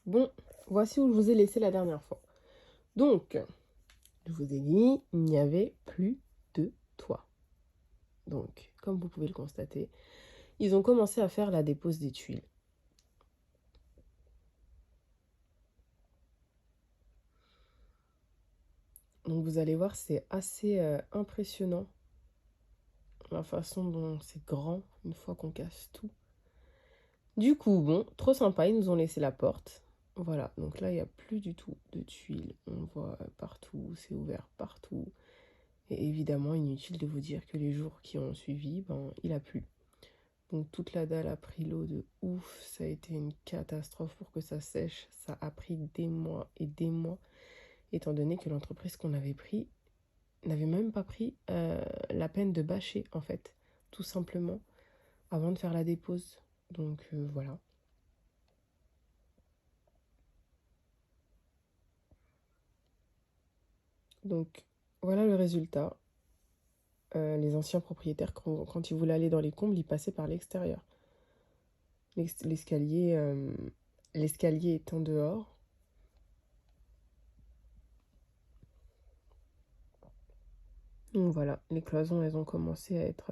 Bon, voici où je vous ai laissé la dernière fois. Donc, je vous ai dit, il n'y avait plus de toit. Donc, comme vous pouvez le constater, ils ont commencé à faire la dépose des tuiles. Donc, vous allez voir, c'est assez impressionnant la façon dont c'est grand une fois qu'on casse tout. Du coup, bon, trop sympa, ils nous ont laissé la porte. Voilà, donc là, il n'y a plus du tout de tuiles. On voit partout, c'est ouvert partout. Et évidemment, inutile de vous dire que les jours qui ont suivi, il a plu. Donc toute la dalle a pris l'eau de ouf. Ça a été une catastrophe pour que ça sèche. Ça a pris des mois et des mois. Étant donné que l'entreprise qu'on avait pris n'avait même pas pris la peine de bâcher, en fait. Tout simplement, avant de faire la dépose. Donc voilà. Donc voilà le résultat. Les anciens propriétaires, quand ils voulaient aller dans les combles, ils passaient par l'extérieur. L'escalier étant dehors. Donc voilà, les cloisons, elles ont commencé à être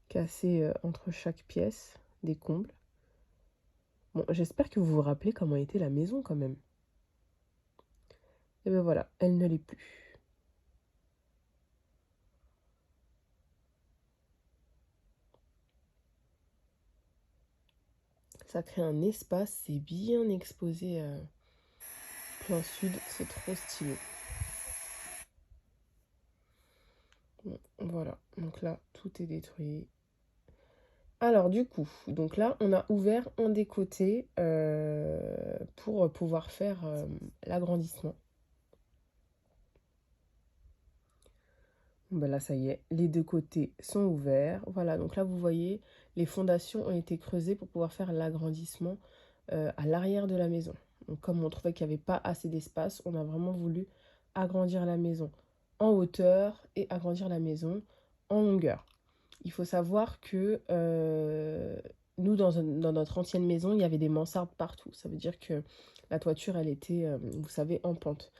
cassées entre chaque pièce des combles. Bon, j'espère que vous vous rappelez comment était la maison quand même. Et ben voilà, elle ne l'est plus. Ça crée un espace, c'est bien exposé plein sud, c'est trop stylé. Bon, voilà, donc là, tout est détruit. Alors du coup, donc là, on a ouvert un des côtés pour pouvoir faire l'agrandissement. Ben là, ça y est, les deux côtés sont ouverts. Voilà, donc là, vous voyez, les fondations ont été creusées pour pouvoir faire l'agrandissement à l'arrière de la maison. Donc, comme on trouvait qu'il n'y avait pas assez d'espace, on a vraiment voulu agrandir la maison en hauteur et agrandir la maison en longueur. Il faut savoir que nous, dans notre ancienne maison, il y avait des mansardes partout. Ça veut dire que la toiture, elle était, vous savez, en pente.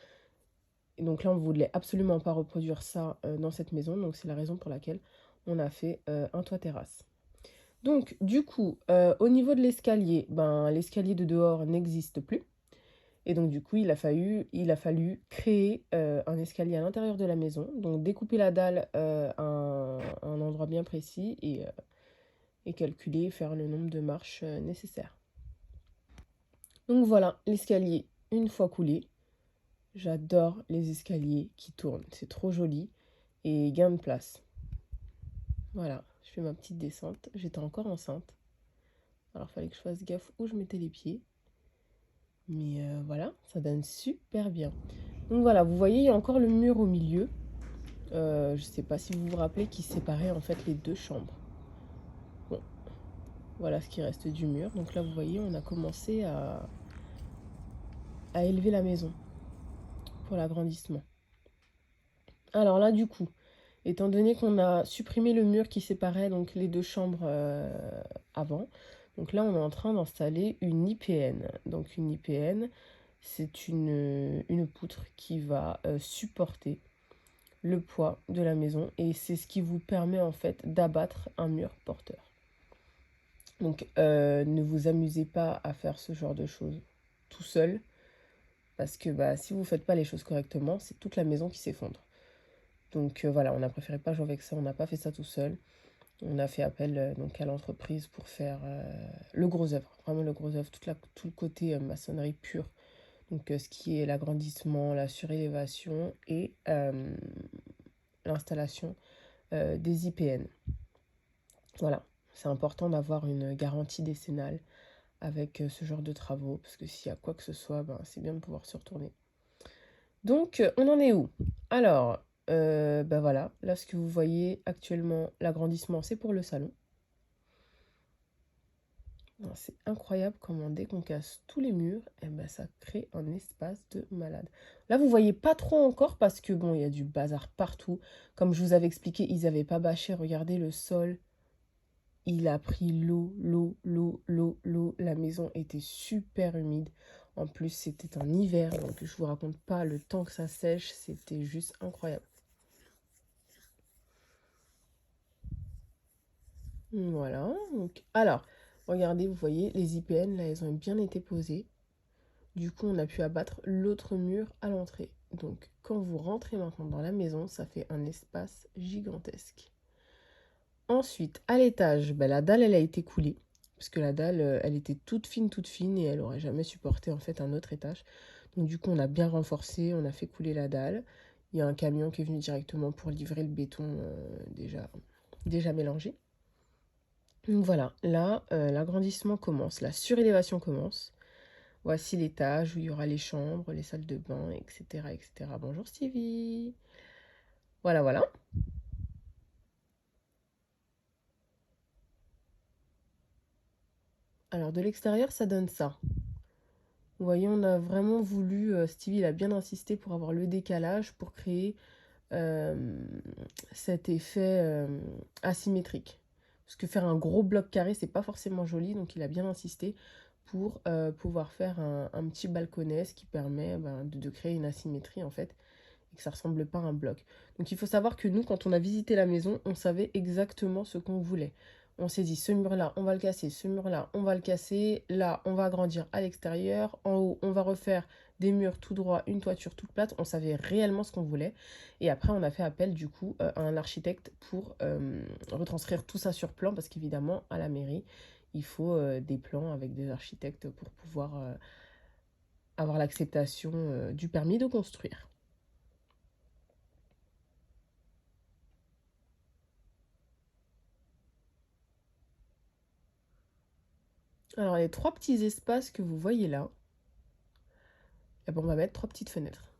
Et donc là, on ne voulait absolument pas reproduire ça dans cette maison. Donc c'est la raison pour laquelle on a fait un toit terrasse. Donc du coup, au niveau de l'escalier, l'escalier de dehors n'existe plus. Et donc du coup, il a fallu créer un escalier à l'intérieur de la maison. Donc découper la dalle à un endroit bien précis et calculer, faire le nombre de marches nécessaires. Donc voilà, l'escalier, une fois coulé. J'adore les escaliers qui tournent, c'est trop joli. Et gain de place. Voilà, je fais ma petite descente. J'étais encore enceinte. Alors, il fallait que je fasse gaffe où je mettais les pieds. Mais voilà, ça donne super bien. Donc voilà, vous voyez, il y a encore le mur au milieu. Je ne sais pas si vous vous rappelez qui séparait en fait les deux chambres. Bon, voilà ce qui reste du mur. Donc là, vous voyez, on a commencé à élever la maison pour l'agrandissement. Alors là, du coup, étant donné qu'on a supprimé le mur qui séparait donc les deux chambres avant, donc là on est en train d'installer une IPN. Donc une IPN, c'est une poutre qui va supporter le poids de la maison et c'est ce qui vous permet en fait d'abattre un mur porteur. Donc ne vous amusez pas à faire ce genre de choses tout seul parce que si vous ne faites pas les choses correctement, c'est toute la maison qui s'effondre. Donc voilà, on a préféré pas jouer avec ça, on n'a pas fait ça tout seul. On a fait appel donc à l'entreprise pour faire le gros œuvre, vraiment le gros œuvre, tout le côté maçonnerie pure. Donc ce qui est l'agrandissement, la surélévation et l'installation des IPN. Voilà, c'est important d'avoir une garantie décennale avec ce genre de travaux, parce que s'il y a quoi que ce soit, c'est bien de pouvoir se retourner. Donc on en est où? Alors, voilà, là ce que vous voyez actuellement, l'agrandissement, c'est pour le salon. C'est incroyable comment dès qu'on casse tous les murs, ça crée un espace de malade. Là, vous voyez pas trop encore parce que bon, il y a du bazar partout. Comme je vous avais expliqué, ils n'avaient pas bâché. Regardez le sol. il a pris l'eau. La maison était super humide. En plus, c'était en hiver, donc je vous raconte pas le temps que ça sèche, c'était juste incroyable. Voilà, donc alors, regardez, vous voyez, les IPN, là, elles ont bien été posées. Du coup, on a pu abattre l'autre mur à l'entrée. Donc, quand vous rentrez maintenant dans la maison, ça fait un espace gigantesque. Ensuite, à l'étage, la dalle, elle a été coulée. Parce que la dalle, elle était toute fine et elle aurait jamais supporté en fait un autre étage. Donc du coup, on a bien renforcé, on a fait couler la dalle. Il y a un camion qui est venu directement pour livrer le béton déjà mélangé. Donc voilà, là, l'agrandissement commence, la surélévation commence. Voici l'étage où il y aura les chambres, les salles de bain, etc., etc. Bonjour Stevie. Voilà, voilà. Alors de l'extérieur, ça donne ça. Vous voyez, on a vraiment voulu, Stevie il a bien insisté pour avoir le décalage, pour créer euh, cet effet asymétrique. Parce que faire un gros bloc carré, c'est pas forcément joli, donc il a bien insisté pour pouvoir faire un petit balconnet, ce qui permet de créer une asymétrie en fait, et que ça ressemble pas à un bloc. Donc il faut savoir que nous, quand on a visité la maison, on savait exactement ce qu'on voulait. On s'est dit, ce mur-là, on va le casser, ce mur-là, on va le casser, là, on va agrandir à l'extérieur, en haut, on va refaire des murs tout droits, une toiture toute plate, on savait réellement ce qu'on voulait. Et après, on a fait appel du coup à un architecte pour retranscrire tout ça sur plan, parce qu'évidemment, à la mairie, il faut des plans avec des architectes pour pouvoir avoir l'acceptation du permis de construire. Alors, les trois petits espaces que vous voyez là, eh ben, on va mettre trois petites fenêtres.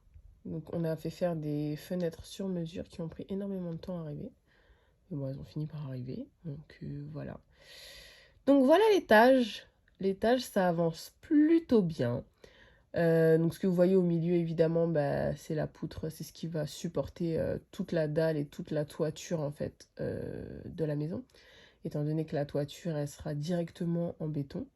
Donc, on a fait faire des fenêtres sur mesure qui ont pris énormément de temps à arriver. Mais bon, elles ont fini par arriver. Donc, voilà. Donc, voilà l'étage. L'étage, ça avance plutôt bien. Donc, ce que vous voyez au milieu, évidemment, c'est la poutre. C'est ce qui va supporter toute la dalle et toute la toiture, en fait, de la maison. Étant donné que la toiture, elle sera directement en béton.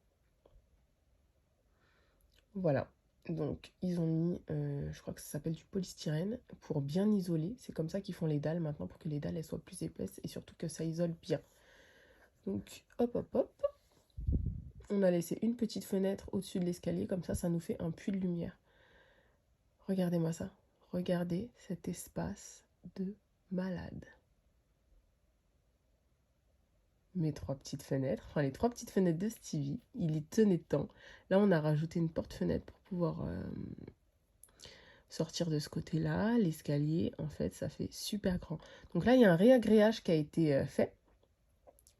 Voilà. Donc, ils ont mis, je crois que ça s'appelle du polystyrène, pour bien isoler. C'est comme ça qu'ils font les dalles maintenant, pour que les dalles elles soient plus épaisses et surtout que ça isole bien. Donc, hop, hop, hop. On a laissé une petite fenêtre au-dessus de l'escalier, comme ça nous fait un puits de lumière. Regardez-moi ça. Regardez cet espace de malade. Mes trois petites fenêtres, enfin les trois petites fenêtres de Stevie, il y tenait tant. Là, on a rajouté une porte-fenêtre pour pouvoir sortir de ce côté-là. L'escalier, en fait, ça fait super grand. Donc là, il y a un réagréage qui a été fait.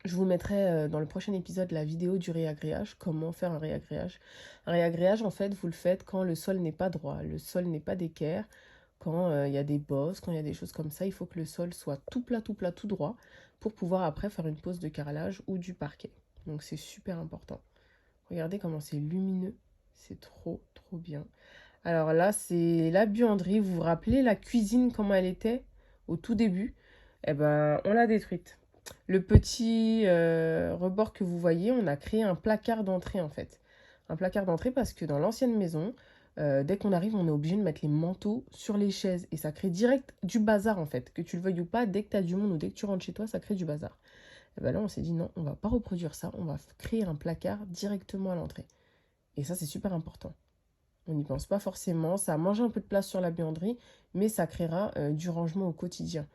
Je vous mettrai dans le prochain épisode la vidéo du réagréage, comment faire un réagréage. Un réagréage, en fait, vous le faites quand le sol n'est pas droit, le sol n'est pas d'équerre, quand il y a des bosses, quand il y a des choses comme ça, il faut que le sol soit tout plat, tout plat, tout droit, pour pouvoir après faire une pose de carrelage ou du parquet. Donc c'est super important. Regardez comment c'est lumineux, c'est trop, trop bien. Alors là, c'est la buanderie. Vous vous rappelez la cuisine, comment elle était au tout début? Eh ben, on l'a détruite. Le petit rebord que vous voyez, on a créé un placard d'entrée en fait. Un placard d'entrée parce que dans l'ancienne maison, dès qu'on arrive, on est obligé de mettre les manteaux sur les chaises. Et ça crée direct du bazar en fait. Que tu le veuilles ou pas, dès que tu as du monde ou dès que tu rentres chez toi, ça crée du bazar. Et ben là, on s'est dit non, on va pas reproduire ça. On va créer un placard directement à l'entrée. Et ça, c'est super important. On n'y pense pas forcément, ça a mangé un peu de place sur la buanderie, mais ça créera du rangement au quotidien.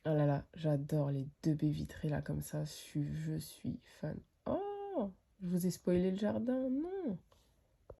Ah là là, j'adore les deux baies vitrées là comme ça, je suis fan. Oh, je vous ai spoilé le jardin, non.